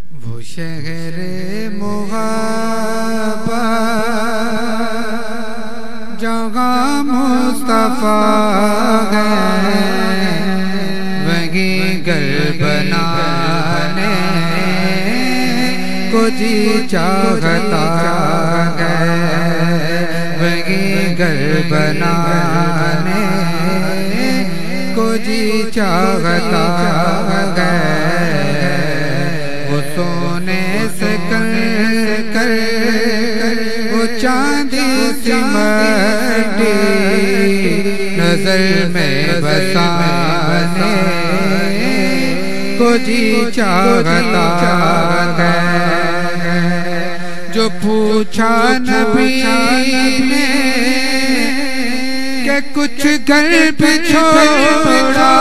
वो शहरे मुग़ब्बा जहाँ मुस्तफ़ा गए, वहीं घर बनाने को जी चाहता है, वहीं घर बनाने को जी चाहता है। वो सोने से कर वो चांदी सी मट्टी नजर में बसाने को जी चाहता है। जो पूछा नबी ने कि कुछ घर पे छोड़ा,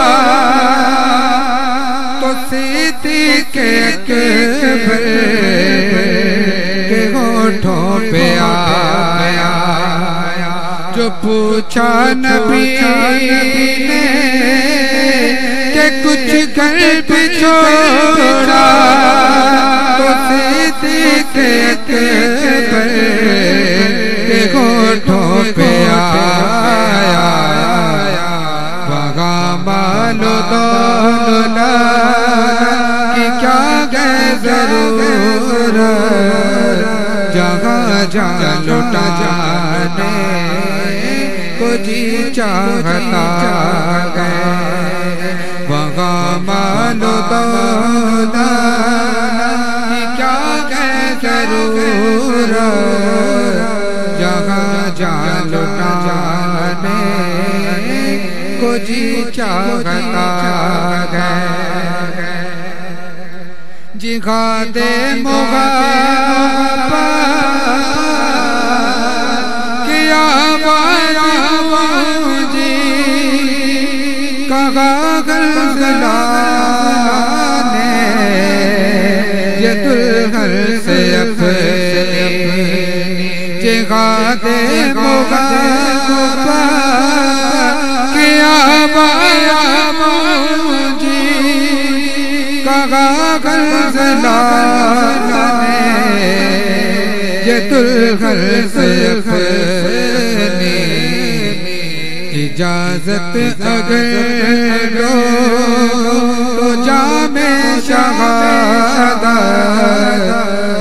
तो सिद्दीक़ अकबर के होठों पे आया। जो पूछा नबी ने कि कुछ घर पे छोड़ा, तो सिद्दीक़ अकबर के होठों पे आया। वहाँ मालो दौलत की क्या गए ज़रूरत, जहाँ जहाँ लुटा जाने को जी चाहता है। वहाँ मालो दौलत की क्या गए ज़रूरत, जहाँ जहाँ लुटा जाने को जी चाहता है। जिहादे मुग़ब्बा किया जी, कहा गलज़लाने ये दुल्हन से अपनी। जिहादे मुग़ब्बा किया जी, कहा गलज़लाने ये दुल्हन से अपनी। इजाज़त अगर लो तो जामे शहादत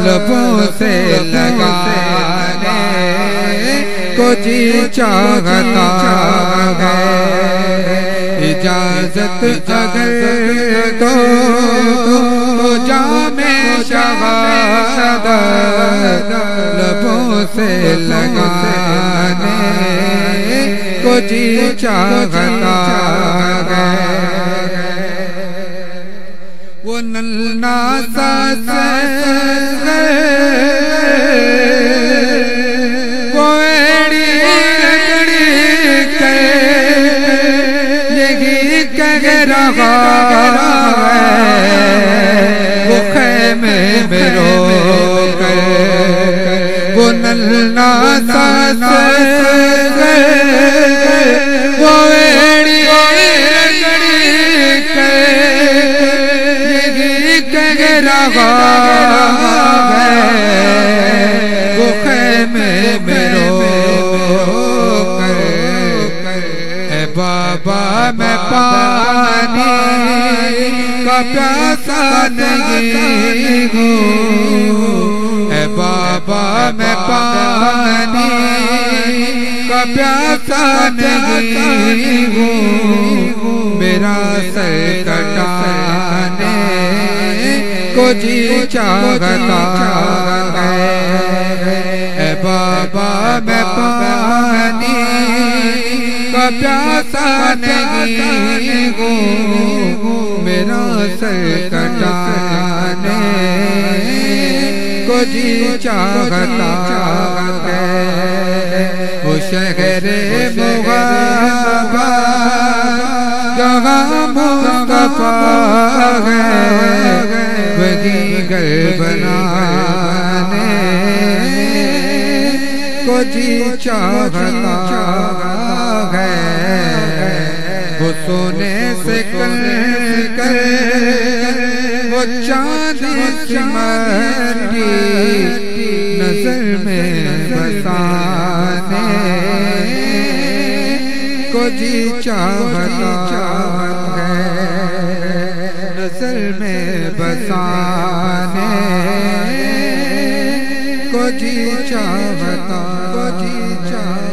लबों से लगाने को जी चाहता है। इजाज़त अगर दो तो जामे शहादत लबों से लगाने को जी चाहता है। वो नन्ना सा वो एड़ी यही कह रहा है, वो खेमे में रो कर। वो नन्ना सा वो एड़ी यही कह रहा है, वो खेमे में रो कर। ए बाबा मैं पानी का प्यासा नहीं हूँ, ए बाबा मैं पानी का प्यासा नहीं हूँ। मेरा सर कटाने को जी चाहता है। ए बाबा मैं पानी का प्यासा नहीं हूँ, मेरा सर कटाने को जी चाहता है। वो शहरे मुग़ब्बा जहाँ मुस्तफ़ा है, वहीं घर बनाने को जी चाहता है। वो सोने से कर वो चांदी सी मट्टी नजर में बसाने को जी चाहता है, नजर में बसाने को जी चाहता, को जी चाहता।